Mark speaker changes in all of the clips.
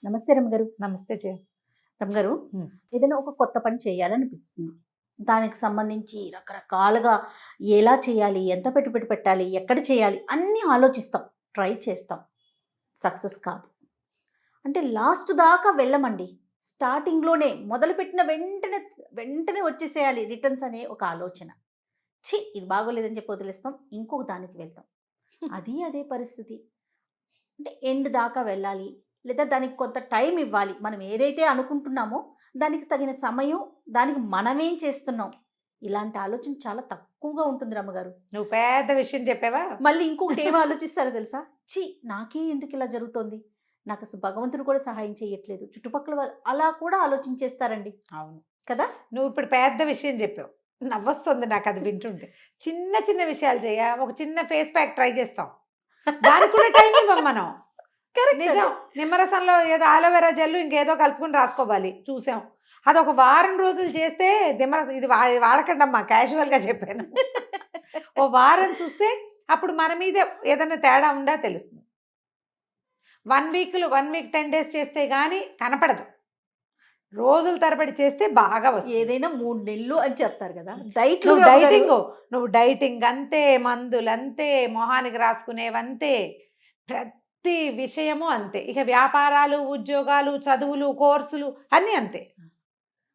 Speaker 1: నమస్తే రమ్మగారు.
Speaker 2: నమస్తే జయ.
Speaker 1: రమ్మగారు,
Speaker 2: హ్మ్.
Speaker 1: ఏదైనా ఒక కొత్త పని చేయాలనిపిస్తుంది. దానికి సంబంధించి రకరకాలుగా ఎలా చేయాలి? ఎంత పెట్టుబడి పెట్టాలి? ఎక్కడ చేయాలి? అన్నీ ఆలోచిస్తాం. ట్రై చేస్తాం. సక్సెస్ కాదు. అంటే లాస్ట్ దాకా వెళ్ళమండి. స్టార్టింగ్‌లోనే మొదలుపెట్టిన వెంటనే, వెంటనే వచ్చేసేయాలి రిటర్న్స్ అనే ఒక ఆలోచన. ఛీ! ఇది బాగోలేదని చెప్పి వదిలేస్తాం. ఇంకొక దానికి వెళ్తాం. అదే పరిస్థితి. అంటే ఎండ్ దాకా వెళ్ళాలి. లేదా దానికి కొంత టైం ఇవ్వాలి. మనం ఏదైతే అనుకుంటున్నామో దానికి తగిన సమయం, దానికి మనమేం చేస్తున్నాం. ఇలాంటి ఆలోచన చాలా తక్కువగా ఉంటుంది రమ్మగారు.
Speaker 2: నువ్వు పెద్ద విషయం చెప్పావా?
Speaker 1: మళ్ళీ ఇంకొకటి ఏం ఆలోచిస్తారో తెలుసా? ఛీ! నాకే ఎందుకు ఇలా జరుగుతోంది? నాకసలు భగవంతుడు కూడా సహాయం చేయట్లేదు. చుట్టుపక్కల వాళ్ళు అలా కూడా ఆలోచించేస్తారండి.
Speaker 2: అవును.
Speaker 1: కదా!
Speaker 2: నువ్వు ఇప్పుడు పెద్ద విషయం చెప్పావు. నవ్వొస్తుంది నాకు అది వింటుంటే. చిన్న చిన్న విషయాలు జయ. ఒక చిన్న ఫేస్ ప్యాక్ ట్రై చేస్తాం. దానికి కూడా టైం ఇవ్వం మనం.
Speaker 1: కరెక్ట్ అండి.
Speaker 2: నిజం. నిమ్మరసంలో ఏదో ఆలోవెరా జెల్ ఇంకేదో కలుపుకొని రాసుకోవాలి. చూసాం. అదొక వారం రోజులు చేస్తే ఇది వాడకండమ్మా, క్యాజువల్‌గా చెప్పాను. ఓ వారం చూస్తే అప్పుడు మన మీద ఏదైనా తేడా ఉందా తెలుస్తుంది. 1 వీక్ 10 డేస్ చేస్తే గానీ కనపడదు. రోజుల తరబడి చేస్తే బాగా వస్తుంది.
Speaker 1: ఏదైనా 3 నెలలు అని చెప్తారు కదా!
Speaker 2: నువ్వు డైటింగ్ అంతే, మందులంతే, మొహానికి రాసుకునేవంతే, ప్రతి విషయము అంతే. ఇక వ్యాపారాలు, ఉద్యోగాలు, చదువులు, కోర్సులు అన్నీ అంతే.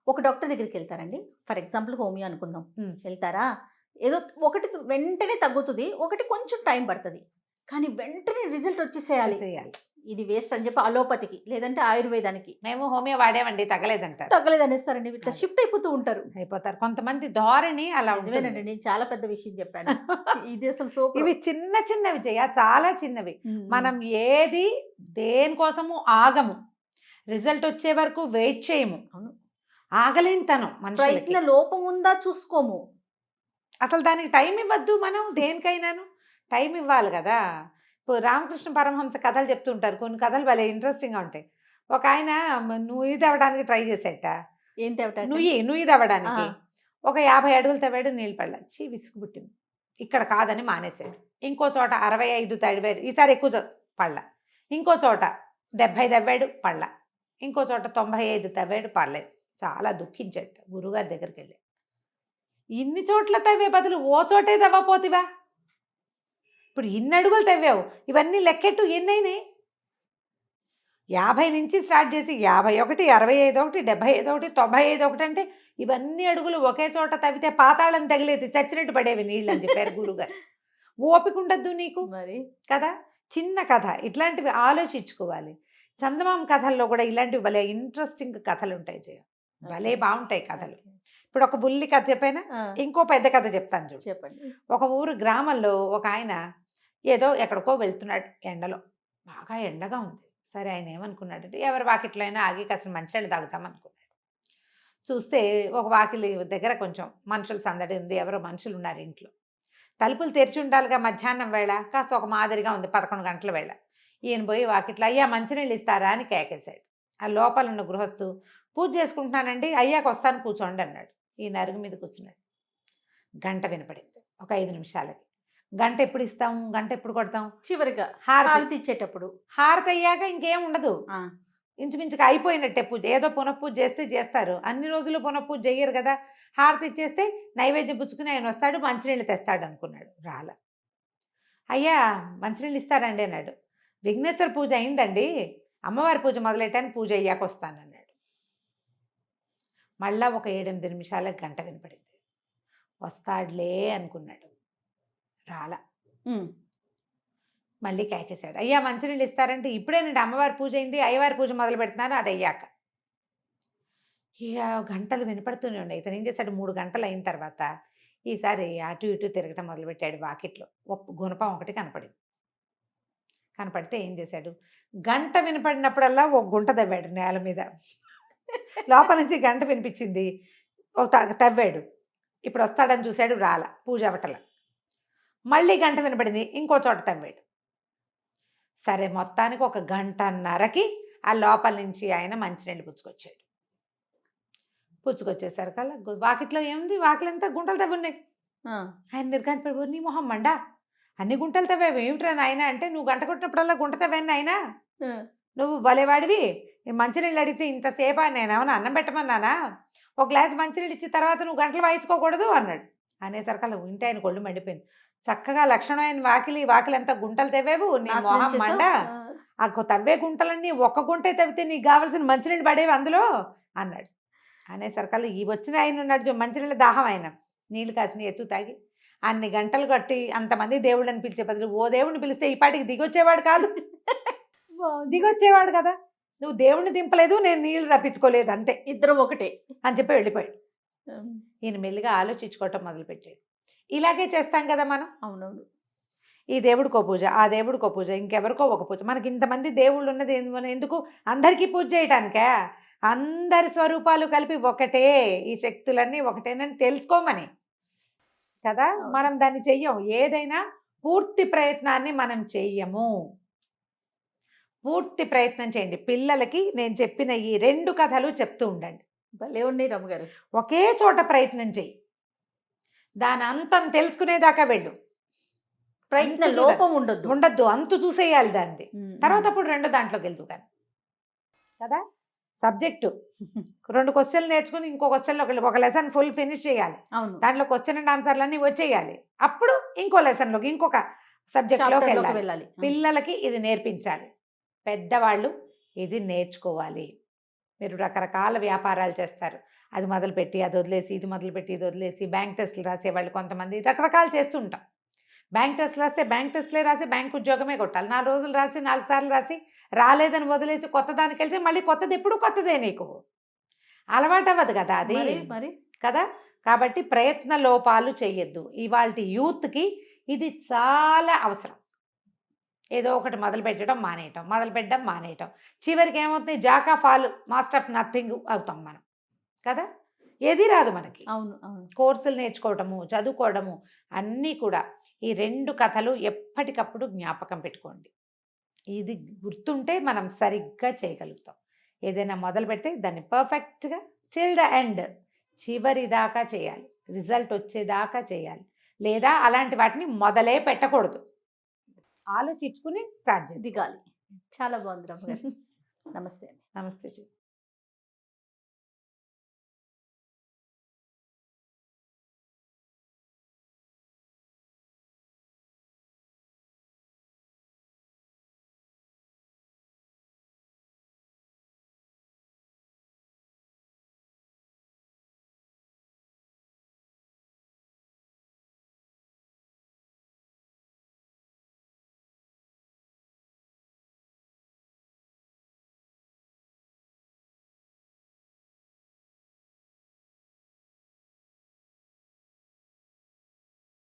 Speaker 1: ఒక డాక్టర్ దగ్గరికెళ్తారండి. ఫర్ ఎగ్జాంపుల్ హోమియో అనుకుందాం.
Speaker 2: హ్మ్.
Speaker 1: వెళ్తారా? ఏదో ఒకటి వెంటనే తగ్గుతది. ఒకటి కొంచెం టైం పడతది. కానీ వెంటనే రిజల్ట్ వచ్చేసేయాలి.
Speaker 2: చేయాలి.
Speaker 1: ఇది వేస్ట్ అని చెప్పి అలోపతికి లేదంటే ఆయుర్వేదానికి
Speaker 2: మేము హోమియో వాడామండి, తగ్గలేదంటారు.
Speaker 1: తగ్గలేదనేస్తారండి. ఇట్లా
Speaker 2: అదే.
Speaker 1: షిఫ్ట్ అయిపోతూ ఉంటారు.
Speaker 2: అయిపోతారు. కొంతమంది ధోరణి అలా
Speaker 1: నిజమేనండి.
Speaker 2: ఉంటుంది.
Speaker 1: నేను చాలా పెద్ద విషయం చెప్పాను. ఇది అసలు సూపర్.
Speaker 2: ఇవి చిన్న చిన్నవి జయ, చాలా చిన్నవి. మనం ఏది దేనికోసము ఆగము. రిజల్ట్ వచ్చే వరకు వెయిట్ చేయము.
Speaker 1: అవును.
Speaker 2: ఆగలేనితనం మనుషులకి.
Speaker 1: ప్రయత్న లోపం ఉందా చూసుకోము.
Speaker 2: అసలు దానికి టైం ఇవ్వద్దు మనం దేనికైనాను. టైం ఇవ్వాలి కదా. ఇప్పుడు రామకృష్ణ పరమహంస కథలు చెప్తుంటారు. కొన్ని కథలు భలే ఇంట్రెస్టింగ్గా ఉంటాయి. ఒక ఆయన నుయ్యి తవ్వడానికి ట్రై చేసేట.
Speaker 1: ఏం తేవట?
Speaker 2: నుయ్యి తవ్వడానికి ఒక 50 అడుగులు తవ్వాడు, నీళ్ళు పడలే. విసుగు పుట్టింది. ఇక్కడ కాదని మానేశాడు. ఇంకో చోట 65 తవ్వాడు, ఈసారి ఎక్కువ పడల. ఇంకో చోట 70 తవ్వాడు, పడల. ఇంకో చోట 95 తవ్వాడు, పడలేదు. చాలా దుఃఖించాడు. గురువుగారి దగ్గరికి వెళ్ళి, ఇన్ని చోట్ల తవ్వే బదులు ఓ చోటే తవ్వపోతివా? ఇప్పుడు ఇన్ని అడుగులు తవ్వావు, ఇవన్నీ లెక్కెట్టు ఎన్నైనాయి? 50 నుంచి స్టార్ట్ చేసి 51, 65 ఒకటి, 75 ఒకటి, 95 ఒకటి అంటే ఇవన్నీ అడుగులు ఒకే చోట తవ్వితే పాతాళం తగిలేది, చచ్చినట్టు పడేవి నీళ్ళు అని చెప్పారు గురువుగారు. ఓపిక ఉండద్దు నీకు
Speaker 1: మరి
Speaker 2: కదా. చిన్న కథ ఇట్లాంటివి ఆలోచించుకోవాలి. చందమామ కథల్లో కూడా ఇలాంటివి భలే ఇంట్రెస్టింగ్ కథలు ఉంటాయి జయ. భలే బాగుంటాయి కథలు. ఇప్పుడు ఒక బుల్లి కథ చెప్పానా, ఇంకో పెద్ద కథ చెప్తాను చూడు.
Speaker 1: చెప్పండి.
Speaker 2: ఒక ఊరు గ్రామంలో ఒక ఆయన ఏదో ఎక్కడికో వెళ్తున్నాడు. ఎండలో బాగా ఎండగా ఉంది. సరే ఆయన ఏమనుకున్నాడంటే ఎవరి వాకిట్లో అయినా ఆగి కాసిన మంచినీళ్ళు తాగుతామనుకున్నాడు. చూస్తే ఒక వాకిలి దగ్గర కొంచెం మనుషుల సందడి ఉంది. ఎవరో మనుషులు ఉన్నారు ఇంట్లో. తలుపులు తెరిచి ఉండాలిగా. మధ్యాహ్నం వేళ కాస్త ఒక మాదిరిగా ఉంది. 11 గంటల వేళ. ఈయన పోయి వాకిట్లో అయ్యా మంచినీళ్ళు ఇస్తారా అని కేకేశాడు. ఆ లోపల ఉన్న గృహస్థు పూజ చేసుకుంటున్నానండి, అయ్యాక వస్తాను కూర్చోండి అన్నాడు. ఈయన అరుగు మీద కూర్చున్నాడు. గంట వినపడింది. ఒక 5 నిమిషాలకి. గంట ఎప్పుడు ఇస్తాం, గంట ఎప్పుడు కొడతాం?
Speaker 1: చివరిగా
Speaker 2: హారతి
Speaker 1: హారతి ఇచ్చేటప్పుడు.
Speaker 2: హారతి అయ్యాక ఇంకేం ఉండదు. ఇంచుమించుగా అయిపోయినట్టే పూజ. ఏదో పునఃపూజ చేస్తే చేస్తారు, అన్ని రోజులు పునఃపూజ చెయ్యరు కదా. హారతి ఇచ్చేస్తే నైవేద్యం పుచ్చుకుని ఆయన వస్తాడు, మంచినీళ్ళు తెస్తాడు అనుకున్నాడు. రాల. అయ్యా మంచినీళ్ళు ఇస్తారండి అన్నాడు. విఘ్నేశ్వర పూజ అయిందండి, అమ్మవారి పూజ మొదలెట్టాను, పూజ అయ్యాక వస్తానన్నాడు. మళ్ళా ఒక 7-8 నిమిషాలకు గంట వినపడింది. వస్తాడులే అనుకున్నాడు. రాల. మళ్ళీ కేకేశాడు. అయ్యా మంచినీళ్ళు ఇస్తారంటే ఇప్పుడేనండి అమ్మవారి పూజ అయింది, అయ్యవారి పూజ మొదలు పెడుతున్నాను, అది అయ్యాక. ఇక గంటలు వినపడుతూనే ఉన్నాయి. ఇతను ఏం చేశాడు, 3 గంటలు అయిన తర్వాత ఈసారి అటు ఇటు తిరగటం మొదలుపెట్టాడు. వాకిట్లో గుణపం ఒకటి కనపడింది. కనపడితే ఏం చేశాడు, గంట వినపడినప్పుడల్లా ఒక గుంట తవ్వాడు నేల మీద. లోపల నుంచి గంట వినిపించింది, తవ్వాడు. ఇప్పుడు వస్తాడని చూశాడు, రాల. పూజ అవటల. మళ్ళీ గంట వినపడింది, ఇంకో చోట తవ్వాడు. సరే మొత్తానికి ఒక గంటన్నరకి ఆ లోపల నుంచి ఆయన మంచినీళ్ళు పుచ్చుకొచ్చాడు. పుచ్చుకొచ్చేసరికల్లా వాకిట్లో ఏముంది, వాకిలంతా గుంటలు తవ్వున్నాయి. ఆయన నిర్గాంత పడిపోయి, నీ మొహం మండా, అన్ని గుంటలు తవ్వావు ఏమిట్రా నాయన అంటే, నువ్వు గంట కొట్టినప్పుడల్లా గుంట తవ్వాను నాయన, నువ్వు భలేవాడివి, ఈ మంచినీళ్ళు అడిగితే ఇంతసేపా, నేనేమన్నా అన్నం పెట్టమన్నానా, ఒక గ్లాస్ మంచినీళ్ళు ఇచ్చిన తర్వాత నువ్వు గంటలు వాయించుకోకూడదు అన్నాడు. అనేసరికి వింటే ఆయన కొళ్ళు మండిపోయింది. చక్కగా లక్షణమైన వాకిలి ఎంత గుంటలు తెవ్వేవు, నీ
Speaker 1: నాశనం
Speaker 2: మొహం
Speaker 1: చేసావు.
Speaker 2: మండ, ఆ తవ్వే గుంటలన్నీ ఒక్క గుంటే తవ్వితే నీకు కావాల్సిన మంచినీళ్ళు పడేవి అందులో అన్నాడు. అనేసరికి ఈ వచ్చిన ఆయన ఉన్నాడు మంచినీళ్ళ దాహం, ఆయన నీళ్ళు కాసిన ఎత్తు తాగి అన్ని గంటలు కట్టి అంతమంది దేవుళ్ళని పిలిచే బదులు ఓ దేవుడిని పిలిస్తే ఈ పాటికి దిగొచ్చేవాడు కాదు. దిగొచ్చేవాడు కదా. నువ్వు దేవుణ్ణి దింపలేదు, నేను నీళ్లు రప్పించుకోలేదు, అంతే,
Speaker 1: ఇద్దరు ఒకటే
Speaker 2: అని చెప్పి వెళ్ళిపోయాడు. ఈయన మెల్లిగా ఆలోచించుకోవటం మొదలుపెట్టాడు. ఇలాగే చేస్తాం కదా మనం.
Speaker 1: అవునవును.
Speaker 2: ఈ దేవుడికో పూజ, ఆ దేవుడికో పూజ, ఇంకెవరికో ఒక పూజ. మనకి ఇంతమంది దేవుళ్ళు ఉన్నది ఎందుకు? అందరికీ పూజ చేయటానికే. అందరి స్వరూపాలు కలిపి ఒకటే, ఈ శక్తులన్నీ ఒకటేనని తెలుసుకోమని కదా. మనం దాన్ని చెయ్యం. ఏదైనా పూర్తి ప్రయత్నాన్ని మనం చెయ్యము. పూర్తి ప్రయత్నం చేయండి. పిల్లలకి నేను చెప్పిన ఈ 2 కథలు చెప్తూ ఉండండి.
Speaker 1: భలే ఉన్నాయి రమ్మగారు.
Speaker 2: ఒకే చోట ప్రయత్నం చెయ్యి, దాని అంతం తెలుసుకునేదాకా వెళ్ళు.
Speaker 1: ప్రయత్న లోపం
Speaker 2: ఉండద్దు, అంతు చూసేయాలి దాన్ని. తర్వాత అప్పుడు 2 దాంట్లోకి వెళ్తూ కానీ కదా. సబ్జెక్టు 2 క్వశ్చన్లు నేర్చుకుని ఇంకో క్వశ్చన్లో ఒక లెసన్ ఫుల్ ఫినిష్ చేయాలి. దాంట్లో క్వశ్చన్ అండ్ ఆన్సర్లన్నీ వచ్చేయాలి. అప్పుడు ఇంకో లెసన్లోకి, ఇంకొక సబ్జెక్ట్లోకి వెళ్ళాలి. పిల్లలకి ఇది నేర్పించాలి. పెద్దవాళ్ళు ఇది నేర్చుకోవాలి. మీరు రకరకాల వ్యాపారాలు చేస్తారు, అది మొదలుపెట్టి అది వదిలేసి, ఇది మొదలుపెట్టి ఇది వదిలేసి, బ్యాంక్ టెస్టులు రాసేవాళ్ళు కొంతమంది రకరకాలు చేస్తూ ఉంటాం. బ్యాంక్ టెస్టులు రాస్తే బ్యాంక్ టెస్టులే రాసి బ్యాంక్ ఉద్యోగమే కొట్టాలి. 4 రోజులు రాసి 4 సార్లు రాసి రాలేదని వదిలేసి కొత్త దానికి వెళ్తే మళ్ళీ కొత్తది ఎప్పుడు కొత్తదే, నీకు అలవాటు అవ్వదు కదా అది
Speaker 1: మరి
Speaker 2: కదా. కాబట్టి ప్రయత్న లోపాలు చెయ్యొద్దు. ఇవాళ యూత్కి ఇది చాలా అవసరం. ఏదో ఒకటి మొదలు పెట్టడం మానేయటం, చివరికి ఏమవుతుంది, Jack of all master of nothing అవుతాం మనం కదా. ఏది రాదు మనకి.
Speaker 1: అవును అవును.
Speaker 2: కోర్సులు నేర్చుకోవటము, చదువుకోవడము అన్నీ కూడా. ఈ 2 కథలు ఎప్పటికప్పుడు జ్ఞాపకం పెట్టుకోండి. ఇది గుర్తుంటే మనం సరిగ్గా చేయగలుగుతాం. ఏదైనా మొదలు పెడితే దాన్ని పర్ఫెక్ట్గా టిల్ ద ఎండ్, చివరి దాకా చేయాలి, రిజల్ట్ వచ్చేదాకా చేయాలి. లేదా అలాంటి వాటిని మొదలే పెట్టకూడదు, ఆలోచించుకుని స్టార్ట్ చేసి
Speaker 1: దిగాలి. చాలా బాగుంది రమ్మగారు. నమస్తే.
Speaker 2: నమస్తే.